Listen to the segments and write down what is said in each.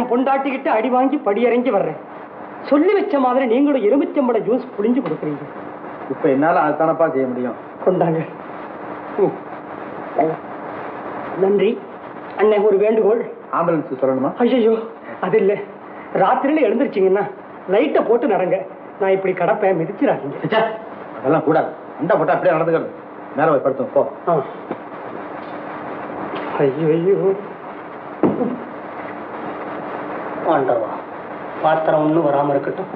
என் பொண்டாட்டிக்கிட்ட அடி வாங்கி படியறங்கி வர்றேன். சொல்லி வச்ச மாதிரி நீங்களும் எலுமிச்சம்பழ ஜூஸ் புளிஞ்சு கொடுக்குறீங்க. இப்ப என்னால அதுதானப்பா செய்ய முடியும். கொண்டாங்க. நன்றி. அண்ணன் ஒரு வேண்டுகோள். ஆம்புலன்ஸ் சொல்லணுமா? ஐயோ அது இல்ல, ராத்திரியில எழுந்திருச்சீங்கன்னா லைட்டை போட்டு நடங்க. நான் இப்படி கடப்பேன், மிதிச்சிடாதீங்க. அதெல்லாம் கூடாது. அந்த போட்டா அப்படியே நடந்துக்கிறது. மேல போய் படுத்தும் போ. ஐயோ ஆண்டவா, பாத்திரம் ஒன்றும் வராம இருக்கட்டும்.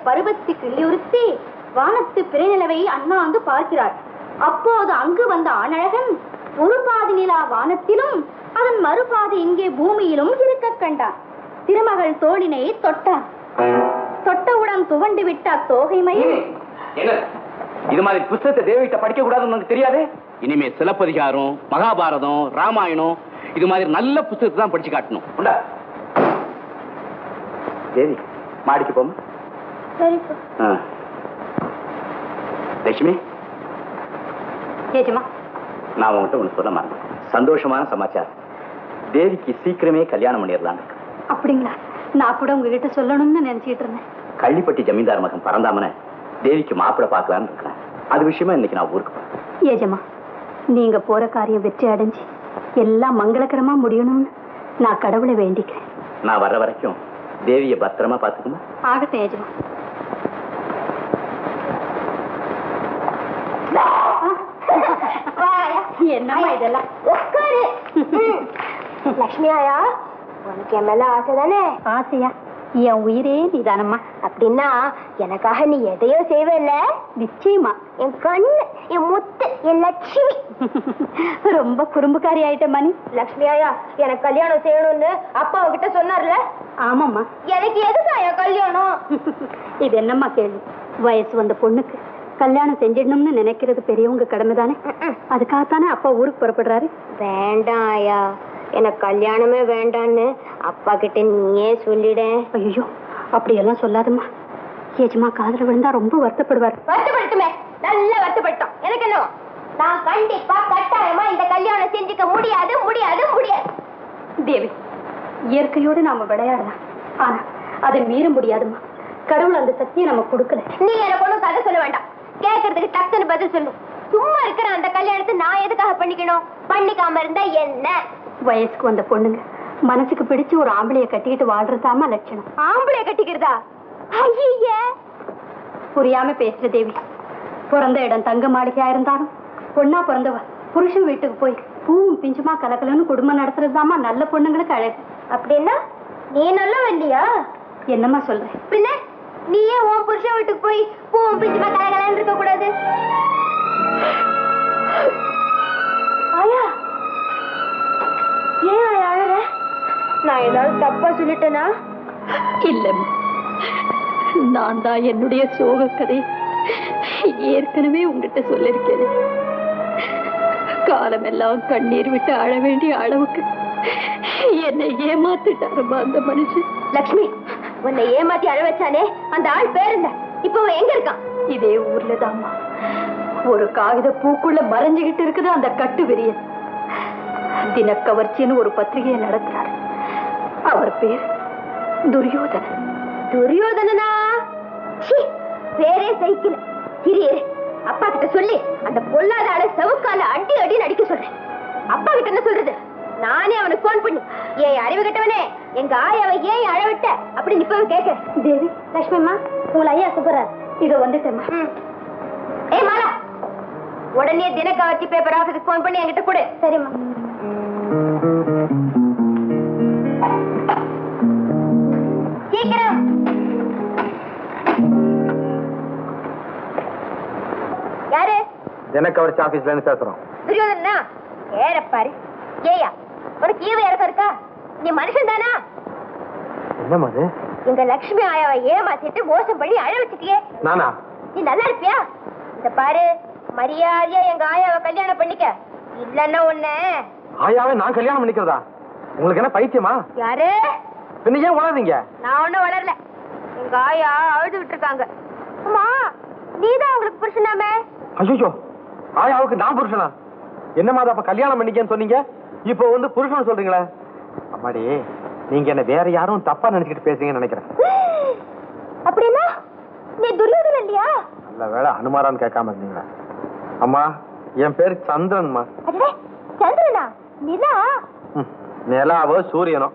பருவத்து கிளியுறுத்தி வானத்து பிறைநிலவை அண்ணாந்து பார்க்கிறார். அப்போது அங்கு வந்த ஆணழகன் ஒரு பாதி நிலா வானத்திலும் அதன் மறுபாதி இங்கே பூமியிலும் இருக்க கண்டான். திருமகள் தோளினை தொட்டான். தொட்டவுடன் துவண்டு விட்ட தோகைமையில் இது மாதிரி புத்தகத்தை தேவிகிட்ட படிக்க கூடாதுன்னு உனக்கு தெரியாது? இனிமே சிலப்பதிகாரம், மகாபாரதம், ராமாயணம் இது மாதிரி நல்ல புத்தகத்தை தான் படிச்சு காட்டணும். தேவி மாடிக்கு போமா? லட்சுமி, நான் உங்ககிட்ட ஒண்ணு சொல்ல மாட்டேன். சந்தோஷமான சமாச்சாரம். தேவிக்கு சீக்கிரமே கல்யாணம் பண்ணிடலாம். அப்படிங்களா? நான் கூட உங்ககிட்ட சொல்லணும்னு நினைச்சிட்டு இருந்தேன். கள்ளிப்பட்டி ஜமீன்தார் மகன் பரந்தாமனை தேவிக்கு மாப்பிள்ளை பார்க்கலான்னு இருக்கேன். அது விஷயமா இன்னைக்கு நான் ஊருக்கு போறேன். ஏஜமா, நீங்க போற காரியம் வெற்றி அடைஞ்சு எல்லாம் மங்களகரமா முடியணும்னு நான் கடவுளை வேண்டிக்கிறேன். நான் வர்ற வரைக்கும் தேவியை பத்திரமா பாத்துக்குமா? ஆகட்டும் ஏஜமா. என்னம்மா இதெல்லாம்? உட்காரு. லட்சுமி ஆயா, உனக்கு என் மேல ஆசை தானே? ஆசையா? என் உயிரே நீதானம்மா. அப்படின்னா எனக்காக நீ எதையோ செய்வல? நிச்சயமா. என் கண்ணு, என் முத்து, என் லட்சுமி. ரொம்ப குறும்புக்காரி ஆயிட்ட மணி. லட்சுமி ஆயா, எனக்கு கல்யாணம் செய்யணும்னு அப்பா கிட்ட சொன்னார்ல? ஆமாம்மா. எனக்கு எதுக்கா என் கல்யாணம்? இது என்னம்மா கேள்வி? வயசு வந்த பொண்ணுக்கு கல்யாணம் செஞ்சிடணும்னு நினைக்கிறது பெரியவங்க கடமை தானே. அதுக்காகத்தானே அப்பா ஊருக்கு புறப்படுறாரு. வேண்டாம் ஆயா, எனக்கு கல்யாணமே வேண்டான்னு அப்பா கிட்ட நீயே சொல்லிட. ஐயோ அப்படியெல்லாம் சொல்லாதம்மா. ஏஜமா காதல விழுந்தா ரொம்ப வருத்தப்படுவார். வருத்தப்படுத்துமே, நல்ல வருத்தப்பட்டோம். எனக்கு என்ன, நான் கண்டிப்பா கட்டாயமா இந்த கல்யாணம் செஞ்சுக்க முடியாது முடியாது முடியாது. தேவி, இயற்கையோடு நாம விளையாடலாம், ஆனா அதை மீற முடியாதுமா. கடவுள் அந்த சக்தியை நம்ம கொடுக்கல. நீ எனக்கு ஒண்ணும் கதை சொல்ல வேண்டாம். கேட்கறதுக்கு டக்குன்னு பதில் சொல்லு. சும்மா இருக்கிற அந்த கல்யாணத்தை நான் எதுக்காக பண்ணிக்கணும்? பண்ணிக்காம இருந்தா என்ன? வயசுக்கு வந்த பொண்ணுங்க மனசுக்கு பிடிச்சு ஒரு ஆம்பளைய கட்டிக்கிட்டு வாழ்றதாமா லட்சணம். ஆம்பளைய கட்டிக்கிறதா? ஐய, புரியாம பேசுற தேவி. பிறந்த இடம் தங்க மாளிகையா இருந்தாலும் பொண்ணா பிறந்தவ புருஷன் வீட்டுக்கு போய் பூவும் பிஞ்சுமா கலக்கலன்னு குடும்பம் நடத்துறதுதாமா நல்ல பொண்ணுங்களுக்கு அழகு. அப்படின்னா நீ நல்ல இல்லையா? என்னம்மா சொல்ற? பின்ன நீயே உன் புருஷன் வீட்டுக்கு போய் பூவும் பிஞ்சுமா கலகலன்னு இருக்க கூடாது? ஆயா, ஏன் ஆயா அழற? நான் ஏதாவது தப்பா சொல்லிட்டேனா? இல்ல, நான் தான் என்னுடைய சோக கதை ஏற்கனவே உங்ககிட்ட சொல்லிருக்கேன். காலமெல்லாம் கண்ணீர் விட்டு அழ வேண்டிய அளவுக்கு என்னை ஏமாத்திட்டாருமா அந்த மனுஷன். லட்சுமி, உன்னை ஏமாத்தி அழ வச்சானே அந்த ஆள் பேர் என்ன? இப்போ எங்க இருக்கான்? இதே ஊர்ல தான்மா. ஒரு காகித பூக்குள்ள மறைஞ்சுகிட்டு இருக்குது அந்த கட்டு விரியன். தினக்கவர்ச்சின்னு ஒரு பத்திரிகையை நடத்துறாரு. அவர் பேர் துரியோதனன். துரியோதனனா? பேரே சைக்கிள். சிறியரே, அப்பா கிட்ட சொல்லி அந்த பொல்லாத ஆளை செவுக்கால அடி அடி நடிக்க சொல்றேன். அப்பா கிட்ட என்ன சொல்றது? நானே அவனுக்கு போன் பண்ணி, ஏன் அறிவு கட்டவனே, எங்க ஆயாவை ஏன் அழவிட்ட அப்படின்னு இப்பவே கேட்கிறேன். தேவி, லட்சுமி அம்மா, உங்களை ஐயா கூப்பிடுறாரு. இதோ வந்துட்டேம்மா. ஏ மாலா, உடனே தினக்கவர்ச்சி பேப்பர் ஆபீஸுக்கு போன் பண்ணி என்கிட்ட கொடு. சரிம்மா. சீக்கிரம். எனக்கு கவர்ச்சி ஆபீஸ்ல இருந்து பேசுறோம். துரியோதனா ஏறப்பாரு. ஏயா உனக்கு ஈவு இறக்கம் இருக்கா? நீ மனுஷன் தானா? என்னம்மா அது? எங்க லட்சுமி ஆயாவை ஏமாத்திட்டு மோசம் பண்ணி அழ வச்சுட்டியே. நானா? நீ நல்லா இருப்பியா? இந்த பாரு, மரியாதையா எங்க ஆயாவை கல்யாணம் பண்ணிக்க, இல்லன்னா உன்ன. ஆயாவை நான் கல்யாணம் பண்ணிக்கிறதா? உங்களுக்கு என்ன பைத்தியமா? யாரு? பின்ன ஏன் வளர்றீங்க? நான் ஒண்ணும் வளரல. எங்க ஆயா அழுதுகிட்டு இருக்காங்க. அம்மா, நீதான் அவங்களுக்கு புருஷனாமே. ஐயோ, ஆயாவுக்கு நான் புருஷனா? என்னமா அப்ப கல்யாணம் பண்ணிக்கன்னு சொன்னீங்க, இப்போ வந்து புருஷன் சொல்றீங்களே? அம்மாடி, நீங்க என்ன வேற யாரும் தப்பா நினைச்சிட்டு பேசுறீங்கன்னு நினைக்கிறேன். அப்படின்னா நீ துரியோதனன் இல்லையா? நல்ல வேளை அனுமாரான்னு கேட்காம இருந்தீங்களா? அம்மா, என் பேரு சந்திரன்மா. சந்திரனா? நிலா? நிலாவோ சூரியனோ,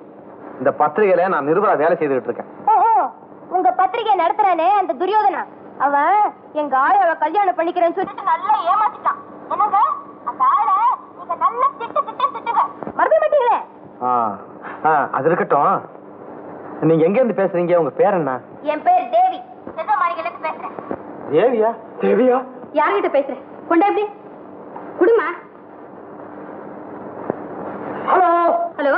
இந்த பத்திரிகையில நான் நிருபரா வேலை செய்துட்டு இருக்கேன். ஓஹோ, உங்க பத்திரிகை நடத்துறானே அந்த துரியோதனா, அவன் எங்க ஆயாவை கல்யாணம் பண்ணிக்கிறேன்னு சொல்லிட்டு நல்லா ஏமாத்திட்டான். என்னங்க, அந்த ஆளை நீங்க நல்லா திட்டுங்க, மறக்க மாட்டீங்களே? அது இருக்கட்டும், நீங்க எங்க இருந்து பேசுறீங்க? உங்க பேர் என்ன? என் பேர் தேவி, செந்தமாளிகையில இருந்து பேசுறேன். தேவியா? தேவியா? யார்கிட்ட பேசுறேன்? கொண்டா எப்படி குடுமா? ஹலோ ஹலோ,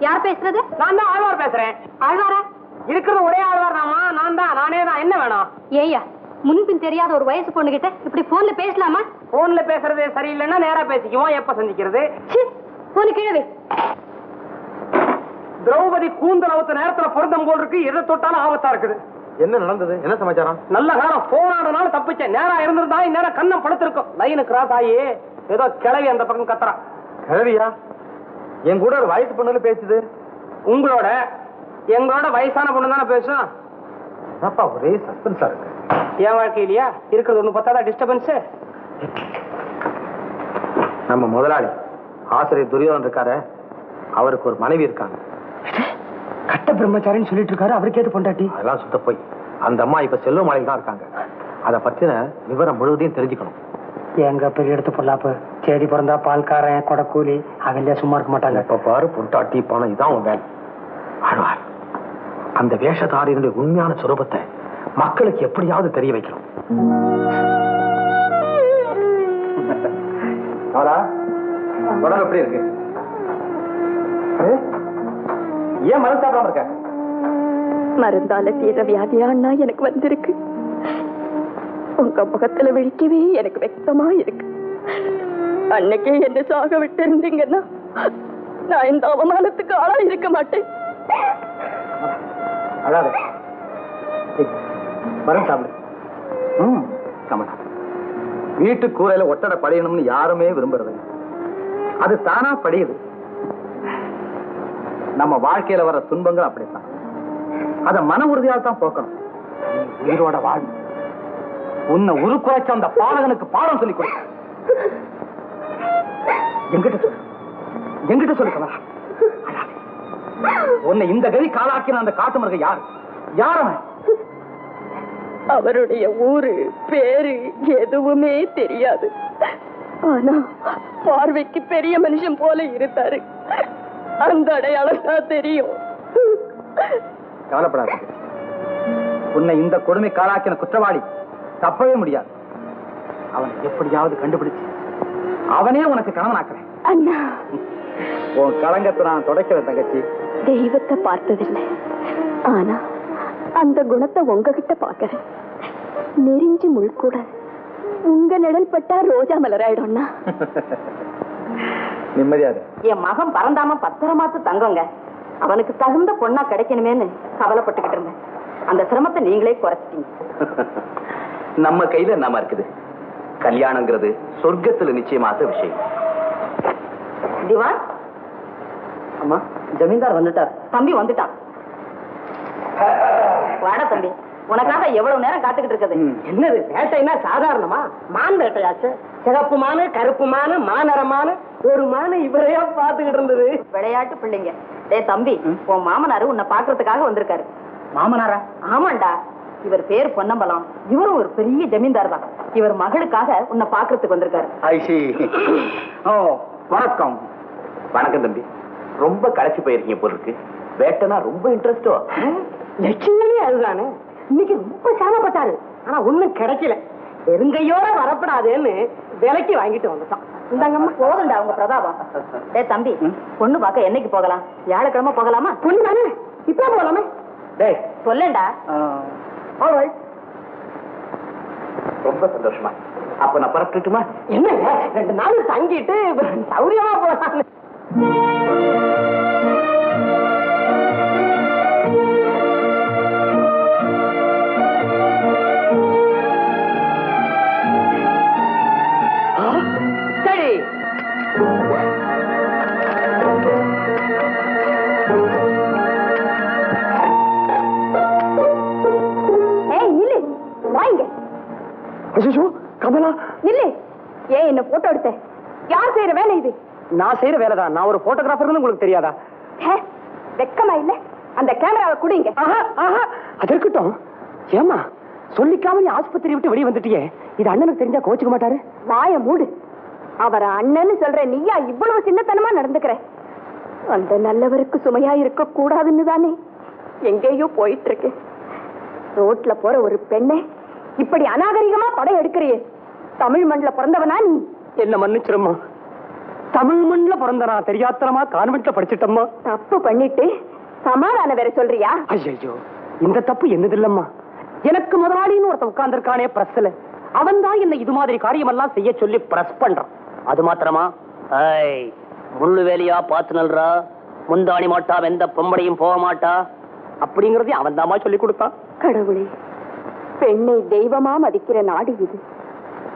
யார் பேசுறது? நான் தான் ஆழ்வார் பேசுறேன். ஆழ்வாரா? இருக்கிறது ஒரே ஆழ்வார் தாமா, நானே தான். என்ன வேணும்? ஏய்யா, முன்பின் தெரியாத ஒரு வயசு பொண்ணுகிட்ட இப்படி போன்ல பேசலாமா? போன்ல பேசுறது சரியில்லைன்னா நேரா பேசிக்குவோம். எப்ப சந்திக்கிறது? போன கிழவி திரௌபதி கூந்தல் அவுத்த நேரத்துல பொருந்தம் போல் இருக்கு. எதை தொட்டாலும் ஆபத்தா இருக்குது. என்ன நடந்தது? என்ன சமாச்சாரம்? நல்ல காலம் போனாடனால தப்பிச்சேன். நேரா இருந்திருந்தா இந்நேரம் கண்ணம் படுத்திருக்கும். லைனு கிராஸ் ஆகி ஏதோ கிளவி அந்த பக்கம் கத்துறா. கிழவியா? என் கூட ஒரு வயசு பொண்ணுல பேசுது. உங்களோட எங்களோட வயசான பொண்ணு தானே பேசும். அப்பா ஒரே சஸ்பென்ஸா இருக்கு. என் வாழ்க்கையிலயா இருக்கிறது ஒண்ணு பத்தாதா டிஸ்டர்பன்ஸ்? நம்ம முதலாளி ஆசிரியர் துரியோதன் இருக்காரு, அவருக்கு ஒரு மனைவி இருக்காங்க. கட்ட பிரம்மச்சாரின்னு சொல்லிட்டு இருக்காரு. அவருக்கு ஏது பொண்டாட்டி? அதெல்லாம் சுத்த போய். அந்த அம்மா இப்ப செல்வ மாலையில் தான் இருக்காங்க. அதை பத்தின விவரம் முழுவதையும் தெரிஞ்சுக்கணும். எங்க பெரிய எடுத்து பொல்லாப்பு. சேரி பிறந்தா பால்காரன் கொடக்கூலி அவங்களே சும்மா இருக்க மாட்டாங்க. இப்ப பாரு, பொண்டாட்டி பணம் இதான் உன் வேலை. ஆழ்வார், அந்த வேஷதாரியினுடைய உண்மையான சுரூபத்தை மக்களுக்கு எப்படியாவது தெரிய வைக்கணும். உடம்பு எப்படி இருக்கு? ஏன் மருந்து சாப்பிடாம இருக்க? மருந்தால தீர வியாதியான்னா எனக்கு வந்திருக்கு. உங்க முகத்துல விழிக்கவே எனக்கு வெக்கமா இருக்கு. அன்னைக்கே என்ன சாக விட்டு இருந்தீங்கன்னா நான் இந்த அவமானத்துக்கு ஆளா இருக்க மாட்டேன். அதாவது மருந்து சாப்பிடு. கமலா, வீட்டு கூரையில ஒட்டடை படியணும்னு யாருமே விரும்புறது. அது தானா படியுது. நம்ம வாழ்க்கையில வர துன்பங்கள் அப்படித்தான். அத மன உறுதியால் தான் போக்கணும். உயிரோட வாழ். உன்னை உருக்குறைச்ச அந்த பாலகனுக்கு பாடம் சொல்லிக் கொடு. எங்கிட்ட சொல்லு கமலா. உன்னை இந்த கதி காலாக்கின அந்த காட்டு மருக யாரு? யாரவன்? அவருடைய ஊரு பேரு எதுவுமே தெரியாது. ஆனா பார்வைக்கு பெரிய மனுஷன் போல இருந்தாரு. அந்த அடையாளம் தான் தெரியும். கவலைப்படாது. உன்னை இந்த கொடுமை காலாக்கின குற்றவாளி தப்பவே முடியாது. அவனை எப்படியாவது கண்டுபிடிச்சு அவனே உனக்கு கணவனாக்குறேன். அண்ணா, உன் களங்கத்தை நான் தொடக்கிறேன் தங்கச்சி. தெய்வத்தை பார்த்ததில்லை, ஆனா அந்த குணத்தை உங்ககிட்ட பாக்குறேன். நெறிஞ்சு முள் கூட உங்க நிழல் பட்டா ரோஜா மலராயிடும்னா. நிம்மதியாது. என் மகன் பறந்தாம பத்திரமாத்து தங்கங்க. அவனுக்கு தகுந்த பொண்ணா கிடைக்கணுமேன்னு கவலைப்பட்டுக்கிட்டு இருந்தேன். அந்த சிரமத்தை நீங்களே குறைச்சிட்டீங்க. நம்ம கையில என்னமா இருக்குது? கல்யாணங்கிறது சொர்க்கத்துல நிச்சயமாத்த விஷயம். திவான், அம்மா, ஜமீன்தார் வந்துட்டார். தம்பி வந்துட்டான். வாடா தம்பி, உனக்காக எவ்வளவு நேரம் காத்துக்கிட்டு இருக்குது. என்னது வேட்டைனா சாதாரணமா? மான் வேட்டையாச்சு. சிகப்பு மானு, கருப்பு மானு, மாநரமானு, ஒரு மானு இவரையா பாத்துக்கிட்டு இருந்தது. விளையாட்டு பிள்ளைங்க. டேய் தம்பி, உன் மாமனாரு உன்னை பாக்குறதுக்காக வந்திருக்காரு. மாமனாரா? ஆமாண்டா, இவர் பேர் பொன்னம்பலம். இவரும் ஒரு பெரிய ஜமீன்தார் தான். இவர் மகளுக்காக உன்னை பாக்குறதுக்கு வந்திருக்காரு. ஐசி. ஓ, வணக்கம். வணக்கம் தம்பி. ரொம்ப களைச்சு போயிருக்கீங்க போல இருக்கு. வேட்டைனா ரொம்ப இன்ட்ரெஸ்டோ? லட்சுமி அதுதானே. இன்னைக்கு ரொம்ப சிரமப்பட்டாரு. ஆனா ஒண்ணும் கிடைக்கல. வெறுங்கையோட வரப்படாதேன்னு விலைக்கு வாங்கிட்டு வந்துட்டான். இந்தாங்கம்மா. போதுண்டா உங்க பிரதாபம். டேய் தம்பி, பொண்ணு பார்க்க என்னைக்கு போகலாம்? வியாழக்கிழமை போகலாமா? பொண்ணு தானே, இப்ப போகலாமே. டேய் சொல்லேன்டா. ஆல்ரைட். ரொம்ப சந்தோஷமா. அப்ப நான் பரப்பிட்டுமா? என்னங்க 2 நாள் தங்கிட்டு சௌரியமா போகலாம். சரி. ஏய் நில்லு, வாங்க. ஐயோ கமலா, நில்லு. ஏன் என்ன போட்டோ எடுத்த? யார் செய்யற வேலை இது? நான் செய்யற வேலைதான். நான் ஒரு போட்டோகிராஃபர்னு உங்களுக்கு தெரியாதா? வெக்கமா இல்ல? அந்த கேமராவை குடிங்க. அது இருக்கட்டும். ஏமா சொல்லிக்காம நீ ஆஸ்பத்திரி விட்டு வெளியே வந்துட்டியே, இது அண்ணனுக்கு தெரிஞ்சா கோச்சுக்க மாட்டாரு? வாய மூடு. அவரை அண்ணன்னு சொல்ற நீயா இவ்வளவு சின்னத்தனமா நடந்துக்கிற? அந்த நல்லவருக்கு சுமையா இருக்க கூடாதுன்னு தானே எங்கேயோ போயிட்டு இருக்கு. ரோட்ல போற ஒரு பெண்ணை இப்படி அநாகரிகமா படம் எடுக்கிறியே. தமிழ் மண்ல பிறந்தவனா நீ? என்ன மன்னிச்சிருமா, தமிழ் மண்ல பிறந்தனா தெரியாத்தனமா கான்வென்ட்ல படிச்சிட்டம்மா. தப்பு பண்ணிட்டு சமாதானம் வேற சொல்றியா? ஐயோ, இந்த தப்பு என்னது இல்லம்மா. எனக்கு முதலாளின்னு ஒருத்த உட்கார்ந்துருக்கானே பிரஸ்ல, அவன் தான் என்ன இது மாதிரி காரியமெல்லாம் செய்ய சொல்லி பிரஸ் பண்றான். அது மாத்திரமா? முள்ளு வேலையா பார்த்து நல்றா, முந்தாணி மாட்டா எந்த பொம்பளையும் போக மாட்டா அப்படிங்கறதையும் அவன் தாமா சொல்லி கொடுத்தான். கடவுளே, பெண்ணை தெய்வமா மதிக்கிற நாடு இது.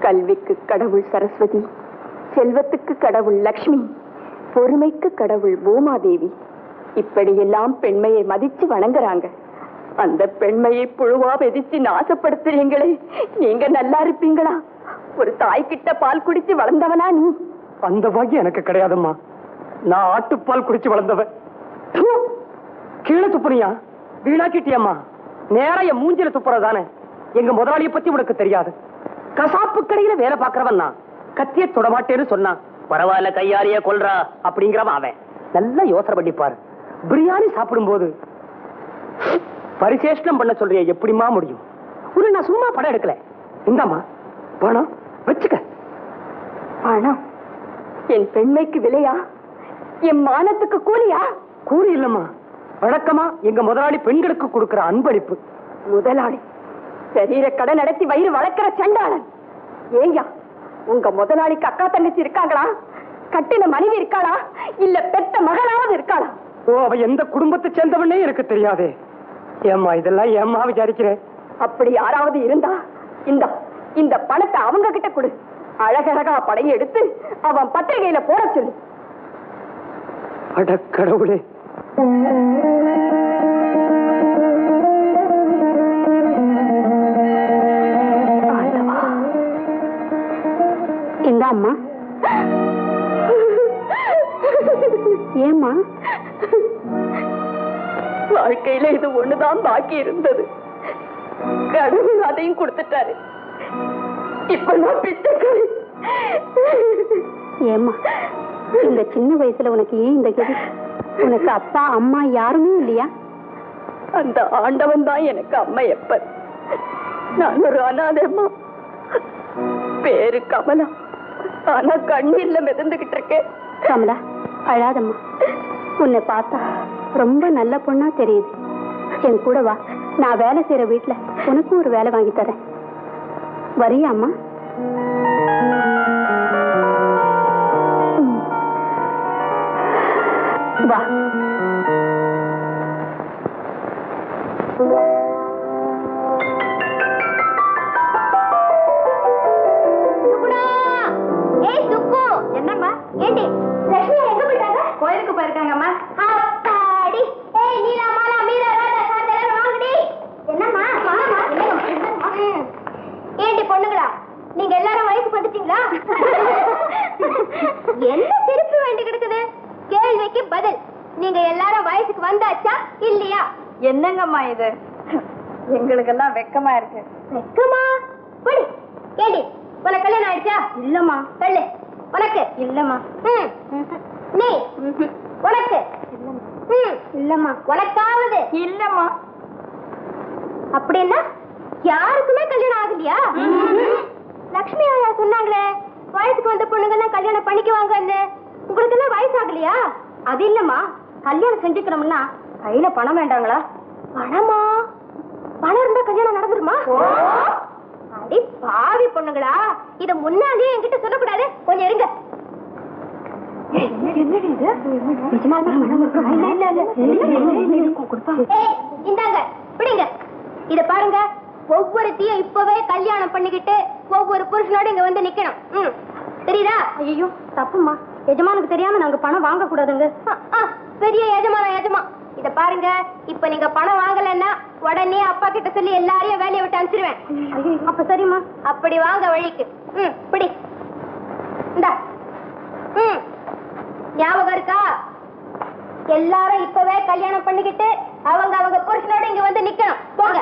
கல்விக்கு கடவுள் சரஸ்வதி, செல்வத்துக்கு கடவுள் லக்ஷ்மி, பொறுமைக்கு கடவுள் பூமாதேவி. இப்படியெல்லாம் பெண்மையை மதிச்சு வணங்குறாங்க. அந்த பெண்மையை புழுவா வெதிச்சு நாசப்படுத்துறீங்களே, நீங்க நல்லா இருப்பீங்களா? ஒரு தாய்கிட்ட பால் குடிச்சு வளர்ந்தவனா நீ? அந்த பாக்கியம் எனக்கு கிடையாதும்மா. நான் ஆட்டுப்பால் குடிச்சு வளர்ந்தவன். தூ, கீழே துப்புறியா? வீணாக்கிட்டியம்மா. நேரா என் மூஞ்சில துப்புறதானே. எங்க முதலாளியை பத்தி உனக்கு தெரியாது. கசாப்பு கடையில வேலை பாக்குறவன் நான். கத்திய தொடமாட்டேன்னு சொன்னான். பரவாயில்ல, கையாரியே கொல்றா அப்படிங்கிறவன் அவன். நல்லா யோசனை பண்ணிப்பாரு. பிரியாணி சாப்பிடும் போது பரிசேஷனம் பண்ண சொல்றிய, எப்படிமா முடியும்? உன்னை நான் சும்மா படம் எடுக்கல. இந்தாமா பணம் வச்சுக்க. பணம் என் பெண்மைக்கு விலையா? என் மானத்துக்கு கூலியா? கூலி இல்லம்மா, வழக்கமா எங்க முதலாளி பெண்களுக்கு கொடுக்கிற அன்பளிப்பு. முதலாளி சரீர கடை நடத்தி வயிறு வளர்க்கிற சண்டாளன். ஏய்யா, உங்க முதலாளிக்கு அக்கா தங்கச்சி இருக்காங்களா? கட்டின மனைவி இருக்காளா? இல்ல பெத்த மகளாவது இருக்காளா? ஓ, அவ எந்த குடும்பத்தை சேர்ந்தவனே எனக்கு தெரியாதே. ஏம்மா இதெல்லாம் ஏம்மா விசாரிக்கிறேன்? அப்படி யாராவது இருந்தா இந்த இந்த பணத்தை அவங்க கிட்ட கொடு. அழகழகா படையை எடுத்து அவன் பத்திரிகையில போட சொல்லு. அட கடவுளே. இந்த அம்மா ஏம்மா? வாழ்க்கையில இது ஒண்ணுதான் பாக்கி இருந்தது. கடவுள் அதையும் கொடுத்துட்டாரு. இப்ப நான் பிச்சைக்காரி. ஏம்மா, இந்த சின்ன வயசுல உனக்கு ஏன் இந்த கதி? உனக்கு அப்பா அம்மா யாருமே இல்லையா? அந்த ஆண்டவன் தான் எனக்கு அம்மா. எப்ப நான் ஒரு அனாதைம்மா. பேரு கமலா, ஆனா கண்ணீர்ல மிதந்துகிட்டு இருக்கேன். கமலா அழாதம்மா. உன்னை பார்த்தா ரொம்ப நல்ல பொண்ணா தெரியுது. என் கூட வா, நான் வேலை செய்யற வீட்டுல உனக்கும் ஒரு வேலை வாங்கி தரேன். வரியா அம்மா? வா. என்னம்மா? ஏண்டி லட்சுமி எங்க போயிட்டாங்க? கோயிலுக்கு போயிருக்காங்கம்மா. அப்பாடி. ஏய் நீலா மாலா மீரா ராதா சாந்தல வாங்கடி. என்னம்மா? என்னம்மா? ஏண்டி பொண்ணுங்களா, நீங்க எல்லாரும் வயசுக்கு வந்துட்டீங்களா? என்ன திருப்பி வேண்டி கிடக்குது? கேள்விக்கு பதில். நீங்க எல்லாரும் வயசுக்கு வந்தாச்சா இல்லையா? என்னங்கம்மா இது? எங்களுக்கெல்லாம் வெக்கமா இருக்கு. வெக்கமா? போடி. ஏண்டி உனக்கு கல்யாணம் ஆயிடுச்சா? இல்லம்மா. சொல்லு. உனக்கு? இல்லம்மா. நீ? உனக்கு? இல்லம்மா. உனக்காவது? இல்லம்மா. அப்படின்னா யாருக்குமே கல்யாணம் ஆகலையா? லக்ஷ்மி ஆயா சொன்னாங்களே வயசுக்கு வந்த பொண்ணுங்கெல்லாம் கல்யாணம் பண்ணிக்குவாங்கன்னு. உங்களுக்கு எல்லாம் வயசு ஆகலையா? அது இல்லம்மா, கல்யாணம் செஞ்சுக்கணும்னா கையில பணம் வேண்டாங்களா? பணமா? பணம் இருந்தா கல்யாணம் நடந்துருமா? அடி பாவி பொண்ணுங்களா, இத முன்னாடியே என்கிட்ட சொல்லக்கூடாது. கொஞ்சம் இருங்க. இந்தாங்க பிடிங்க. இத பாருங்க, ஒவ்வொருத்தையும் இப்பவே கல்யாணம் பண்ணிக்கிட்டு ஒவ்வொரு புருஷனோட இங்க வந்து நிக்கணும். தெரியுதா? ஐயோ தப்புமா, எஜமானுக்கு தெரியாம நாங்க பணம் வாங்க கூடாதுங்க. பெரிய எஜமா இத பாருங்க, இப்ப நீங்க பணம் வாங்கலன்னா உடனே அப்பா கிட்ட சொல்லி எல்லாரையும் வேலையை விட்டு அனுப்பிச்சிருவேன். அப்ப சரிம்மா, அப்படி வாங்க வழிக்கு. பிடி. இந்தா. ஞாபகம் இருக்கா? எல்லாரும் இப்பவே கல்யாணம் பண்ணிக்கிட்டு அவங்க புருஷனோட இங்க வந்து நிக்கணும். போங்க.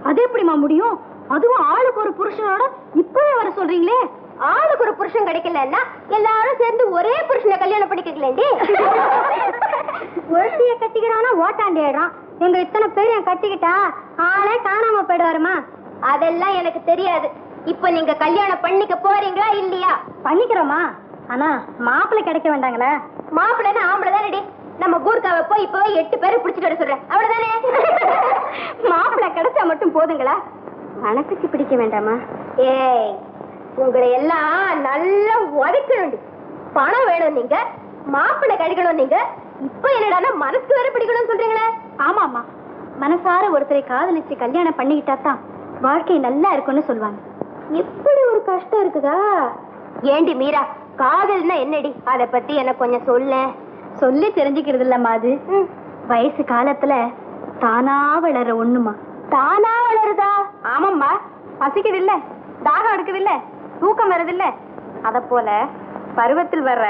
அது எப்படிமா முடியும்? அதுவும் ஆளுக்கு ஒரு புருஷனோட இப்பவே வர சொல்றீங்களே? ஆளுக்கு ஒரு புருஷன் கிடைக்கலன்னா எல்லாரும் சேர்ந்து ஒரே புருஷனை கல்யாணம் பண்ணிக்கலேண்டி. ஒருத்திய கட்டிக்கிறானா ஓட்டாண்டிடுறான். எங்க இத்தனை பேரையும் கட்டிக்கிட்டா ஆளே காணாம போயிடுவாருமா? அதெல்லாம் எனக்கு தெரியாது. இப்ப நீங்க கல்யாணம் பண்ணிக்க போறீங்களா இல்லையா? பண்ணிக்கிறோமா, ஆனா மாப்பிள்ளை கிடைக்க வேண்டாங்களா? மாப்பிள்ளைன்னா ஆம்பளை தானடி. நம்ம கூர்க்காவை போய் இப்பவே 8 பேரை பிடிச்சிட்டு வர சொல்றேன், அவ்வளவுதானே? மாப்பிள்ளை கிடைச்சா மட்டும் போதுங்களா? மனசுக்கு பிடிக்க வேண்டாமா? ஏய், உங்களை எல்லாம் நல்லா உதைக்கணும். பணம் வேணும் நீங்க, மாப்பிள்ளை கிடைக்கணும் நீங்க. இப்ப என்னடா மனசு வேற பிடிக்கணும்னு சொல்றீங்களே? ஆமாமா, மனசார ஒருத்தரை காதலிச்சு கல்யாணம் பண்ணிக்கிட்டா தான் வாழ்க்கை நல்லா இருக்கும்னு சொல்லுவாங்க. இப்படி ஒரு கஷ்டம் இருக்குதா? ஏண்டி மீரா, காதல்னா என்னடி? அத பத்தி எனக்கு கொஞ்சம் சொல்ல. சொல்லி தெரிஞ்சுக்கிறது இல்லம்மா, அது வயசு காலத்துல தானா வளர ஒண்ணுமா. தானா வளருதா? ஆமாம்மா, பசிக்குது இல்ல, தாகம் எடுக்குது இல்ல, தூக்கம் வருது இல்ல, அத போல பருவத்தில் வர்ற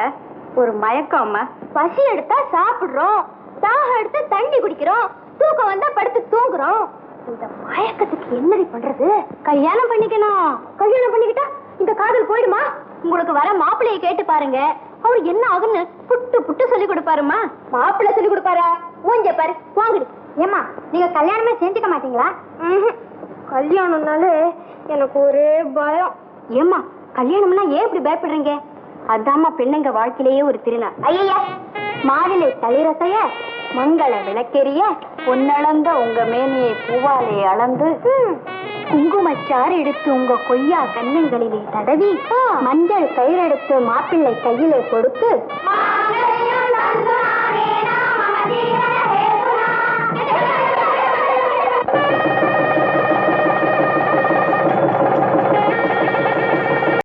ஒரு மயக்கம் அம்மா. பசி எடுத்தா சாப்பிடுறோம், தாகம் எடுத்தா தண்ணி குடிக்கிறோம், தூக்கம் வந்தா படுத்து தூங்குறோம். இந்த மயக்கத்துக்கு என்னடி பண்றது? கல்யாணம் பண்ணிக்கணும். கல்யாணம் பண்ணிக்கிட்டா இந்த காதல் போயிடுமா? உங்களுக்கு வர மாப்பிள்ளையை கேட்டு பாருங்க, அவரு என்ன ஆகுன்னு புட்டு புட்டு சொல்லி கொடுப்பாருமா. மாப்பிள்ளை சொல்லி கொடுப்பாரா? ஊஞ்ச பாரு, வாங்கடி. ஏமா, நீங்க கல்யாணமே செஞ்சுக்க மாட்டீங்களா? கல்யாணம்னாலே எனக்கு ஒரே பயம். ஏமா, கல்யாணம்னா ஏன் இப்படி பயப்படுறீங்க? அதாம்மா பெண்ணுங்க வாழ்க்கையிலேயே ஒரு திருநாள். ஐயா, மாவிலை தளிரசைய மங்கள விளக்கெரிய பொன்னளந்த உங்க மேனியை பூவாலே அளந்து குங்குமச்சாறு எடுத்து உங்க கொய்யா கன்னங்களிலே தடவி மஞ்சள் கயிறெடுத்து மாப்பிள்ளை கையிலே கொடுத்து